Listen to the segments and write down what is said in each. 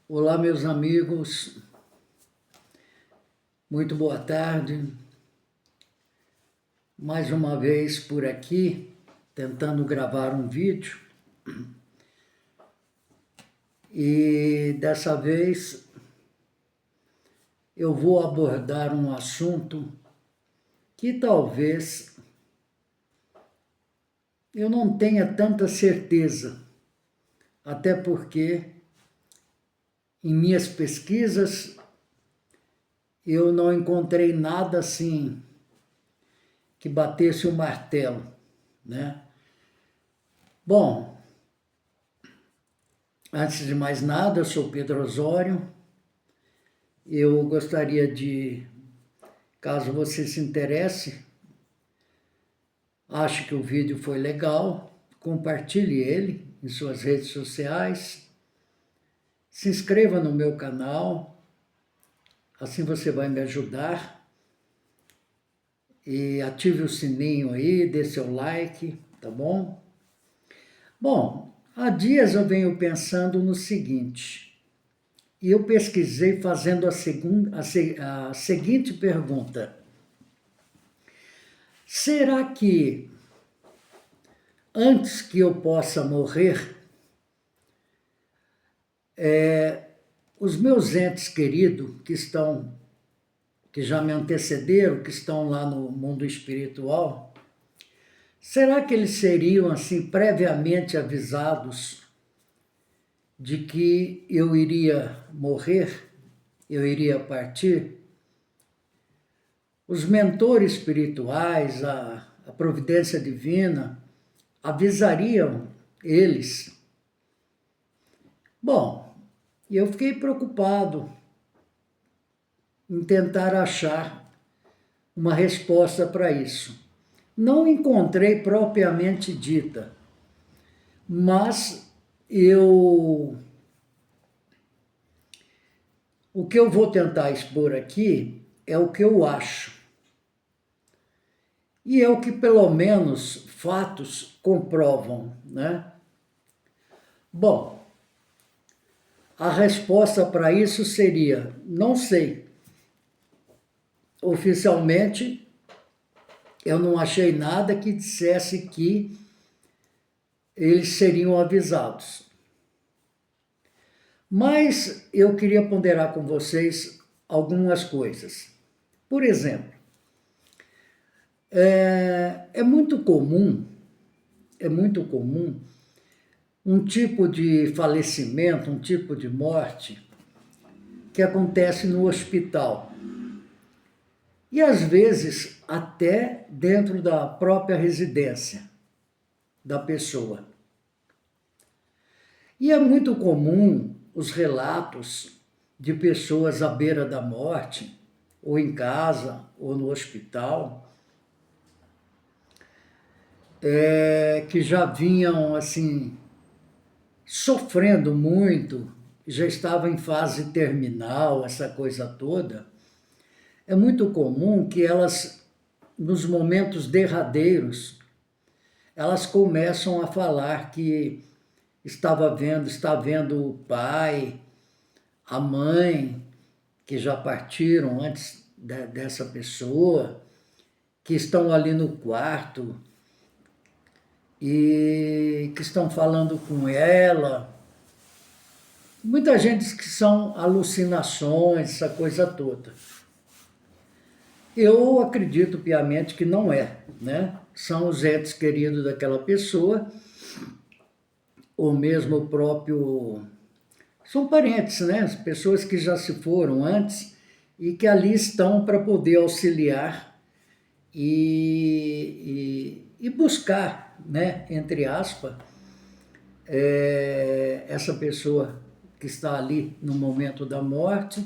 Olá, meus amigos, muito boa tarde. Mais uma vez por aqui, tentando gravar um vídeo. E dessa vez eu vou abordar um assunto que talvez eu não tenha tanta certeza, até porque em minhas pesquisas eu não encontrei nada assim que batesse o martelo, né? Bom, antes de mais nada, eu sou Pedro Osório. Eu gostaria de, caso você se interesse, ache que o vídeo foi legal, compartilhe ele em suas redes sociais, se inscreva no meu canal, assim você vai me ajudar. E ative o sininho aí, dê seu like, tá bom? Bom, há dias eu venho pensando no seguinte, e eu pesquisei fazendo a seguinte pergunta. Será que antes que eu possa morrer, os meus entes queridos que já me antecederam, que estão lá no mundo espiritual, será que eles seriam assim previamente avisados de que eu iria morrer, eu iria partir? Os mentores espirituais, a providência divina, avisariam eles? Bom, eu fiquei preocupado em tentar achar uma resposta para isso. Não encontrei propriamente dita, mas o que eu vou tentar expor aqui é o que eu acho. E é o que pelo menos fatos comprovam, né? Bom, a resposta para isso seria: não sei. Oficialmente, eu não achei nada que dissesse que eles seriam avisados. Mas eu queria ponderar com vocês algumas coisas. Por exemplo, é muito comum um tipo de falecimento, um tipo de morte que acontece no hospital. E às vezes até dentro da própria residência da pessoa. E é muito comum os relatos de pessoas à beira da morte, ou em casa, ou no hospital, que já vinham assim sofrendo muito, já estavam em fase terminal, essa coisa toda. É muito comum que elas, nos momentos derradeiros, elas começam a falar que está vendo o pai, a mãe, que já partiram antes dessa pessoa, que estão ali no quarto e que estão falando com ela. Muita gente diz que são alucinações, essa coisa toda. Eu acredito piamente que não é, né? São os entes queridos daquela pessoa, ou mesmo o próprio... São parentes, né? As pessoas que já se foram antes e que ali estão para poder auxiliar e buscar, né? Entre aspas, essa pessoa que está ali no momento da morte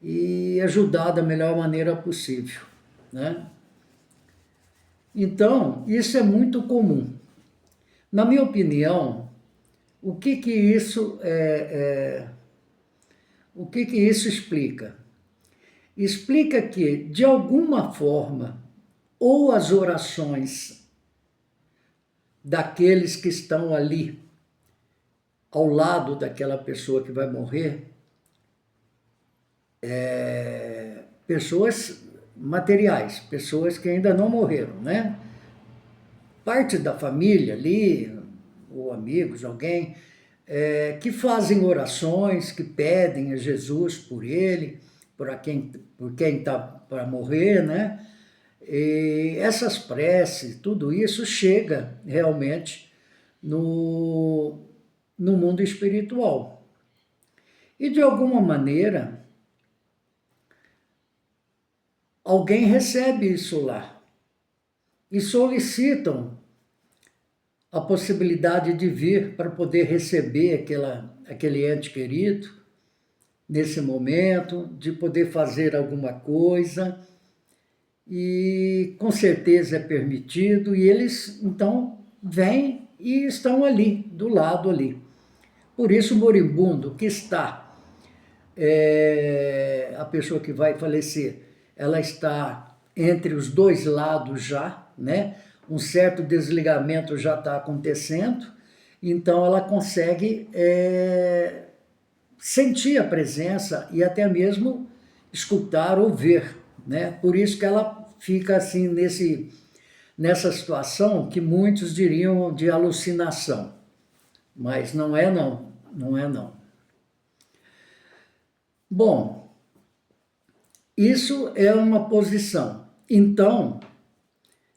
e ajudar da melhor maneira possível, né? Então, isso é muito comum. Na minha opinião, o que isso explica? Explica que, de alguma forma, ou as orações daqueles que estão ali ao lado daquela pessoa que vai morrer, pessoas materiais, pessoas que ainda não morreram, né? Parte da família ali, ou amigos, alguém, que fazem orações, que pedem a Jesus por ele, por quem está para morrer, né? E essas preces, tudo isso chega realmente no mundo espiritual. E de alguma maneira, alguém recebe isso lá e solicitam a possibilidade de vir para poder receber aquele ente querido nesse momento, de poder fazer alguma coisa, e com certeza é permitido, e eles então vêm e estão ali, do lado ali. Por isso o moribundo que está, a pessoa que vai falecer, ela está entre os dois lados já, né? Um certo desligamento já está acontecendo, então ela consegue sentir a presença e até mesmo escutar ou ver, né? Por isso que ela fica assim nessa situação que muitos diriam de alucinação, mas não é não, não é não. Bom, isso é uma posição. Então,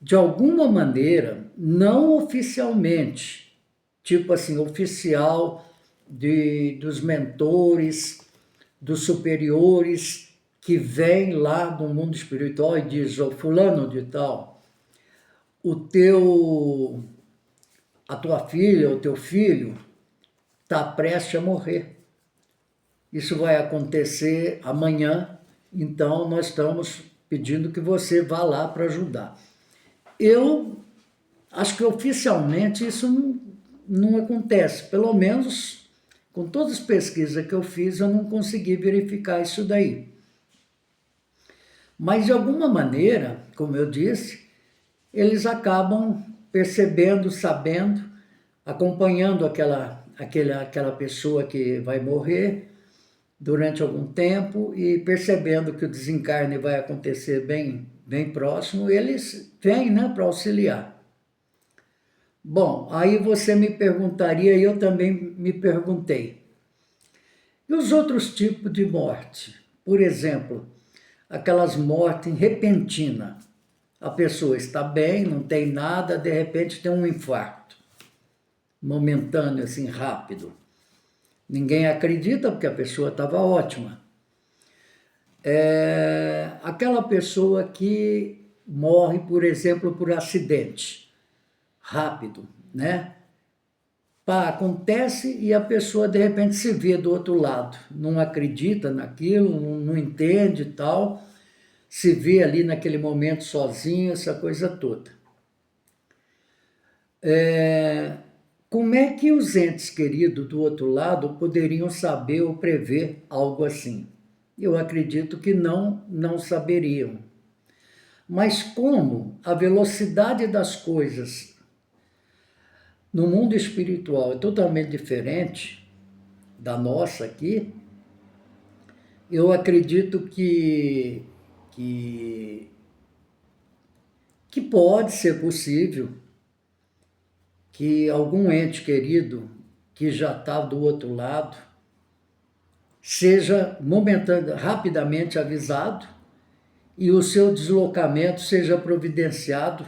de alguma maneira, não oficialmente, tipo assim, oficial dos mentores, dos superiores que vêm lá do mundo espiritual e diz, ô fulano de tal, a tua filha, o teu filho está prestes a morrer. Isso vai acontecer amanhã, então nós estamos pedindo que você vá lá para ajudar. Eu acho que oficialmente isso não acontece, pelo menos com todas as pesquisas que eu fiz, eu não consegui verificar isso daí. Mas de alguma maneira, como eu disse, eles acabam percebendo, sabendo, acompanhando aquela pessoa que vai morrer durante algum tempo e percebendo que o desencarne vai acontecer bem próximo, eles vêm, né, para auxiliar. Bom, aí você me perguntaria, e eu também me perguntei, e os outros tipos de morte? Por exemplo, aquelas mortes repentinas. A pessoa está bem, não tem nada, de repente tem um infarto, momentâneo, assim, rápido. Ninguém acredita porque a pessoa estava ótima. Aquela pessoa que morre, por exemplo, por acidente, rápido, né? Pá, acontece e a pessoa de repente se vê do outro lado, não acredita naquilo, não entende e tal, se vê ali naquele momento sozinho, essa coisa toda. Como é que os entes queridos do outro lado poderiam saber ou prever algo assim? Eu acredito que não saberiam. Mas como a velocidade das coisas no mundo espiritual é totalmente diferente da nossa aqui, eu acredito que pode ser possível que algum ente querido que já está do outro lado seja rapidamente avisado e o seu deslocamento seja providenciado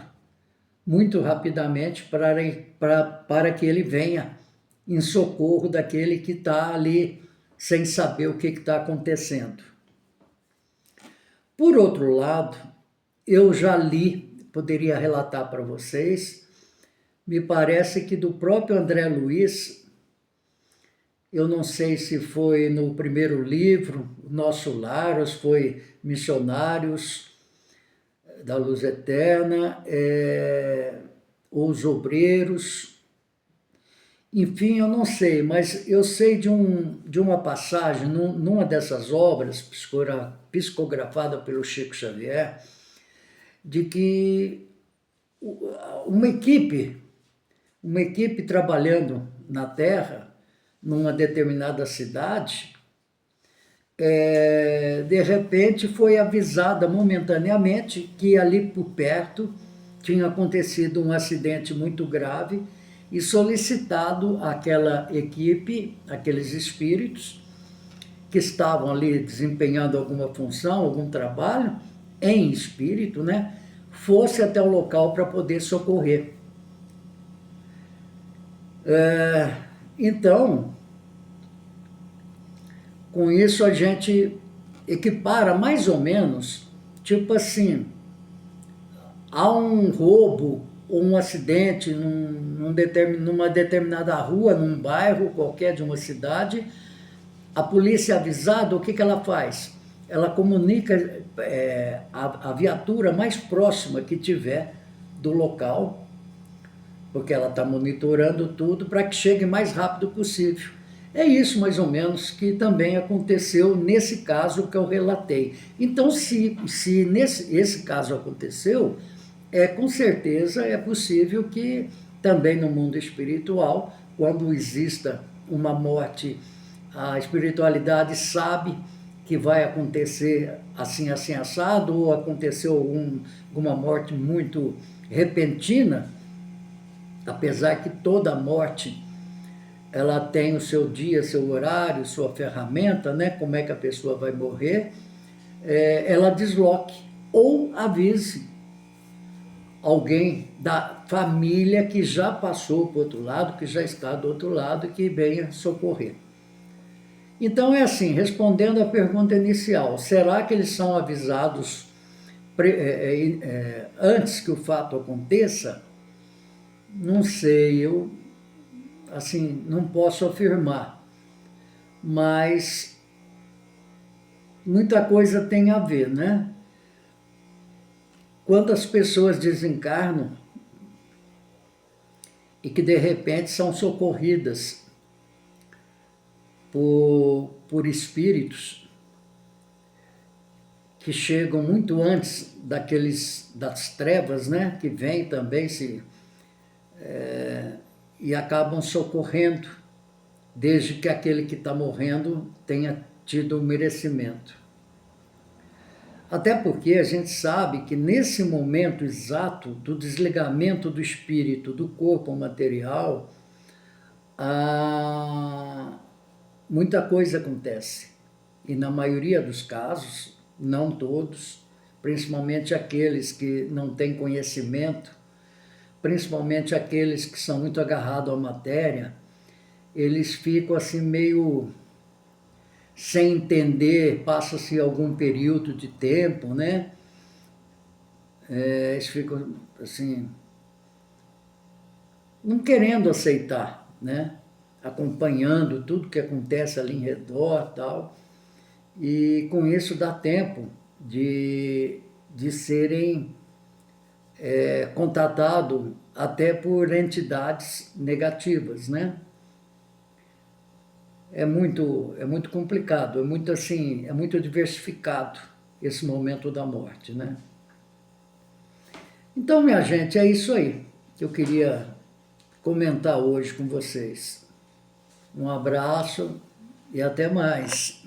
muito rapidamente para que ele venha em socorro daquele que está ali sem saber o que está acontecendo. Por outro lado, eu já li, poderia relatar para vocês, me parece que do próprio André Luiz, eu não sei se foi no primeiro livro, Nosso Lar, ou se foi Missionários da Luz Eterna, Os Obreiros, enfim, eu não sei, mas eu sei de uma passagem, numa dessas obras, psicografada pelo Chico Xavier, de que uma equipe trabalhando na Terra numa determinada cidade, de repente foi avisada momentaneamente que ali por perto tinha acontecido um acidente muito grave e solicitado àquela equipe, aqueles espíritos que estavam ali desempenhando alguma função, algum trabalho, em espírito, né, fosse até o local para poder socorrer. Então, com isso a gente equipara mais ou menos, tipo assim, há um roubo ou um acidente numa determinada rua, num bairro qualquer de uma cidade, a polícia avisada, o que ela faz? Ela comunica a viatura mais próxima que tiver do local, porque ela está monitorando tudo para que chegue mais rápido possível. É isso, mais ou menos, que também aconteceu nesse caso que eu relatei. Então, se esse caso aconteceu, com certeza é possível que também no mundo espiritual, quando exista uma morte, a espiritualidade sabe que vai acontecer assim, assim, assado, ou aconteceu alguma morte muito repentina, apesar que toda morte ela tem o seu dia, seu horário, sua ferramenta, né? Como é que a pessoa vai morrer, ela desloque ou avise alguém da família que já passou para o outro lado, que já está do outro lado, que venha socorrer. Então é assim, respondendo à pergunta inicial, será que eles são avisados antes que o fato aconteça? Não sei, eu assim, não posso afirmar, mas muita coisa tem a ver, né? Quando as pessoas desencarnam e que de repente são socorridas por espíritos que chegam muito antes das trevas, né? Que vêm também e acabam socorrendo, desde que aquele que está morrendo tenha tido o merecimento. Até porque a gente sabe que nesse momento exato do desligamento do espírito do corpo material, muita coisa acontece. E na maioria dos casos, não todos, principalmente aqueles que não têm conhecimento, principalmente aqueles que são muito agarrados à matéria, eles ficam assim meio sem entender, passa-se algum período de tempo, né? Eles ficam assim, não querendo aceitar, né? Acompanhando tudo que acontece ali em redor e tal, e com isso dá tempo de serem contatados até por entidades negativas, né? É muito complicado, é muito diversificado esse momento da morte, né? Então, minha gente, é isso aí que eu queria comentar hoje com vocês. Um abraço e até mais.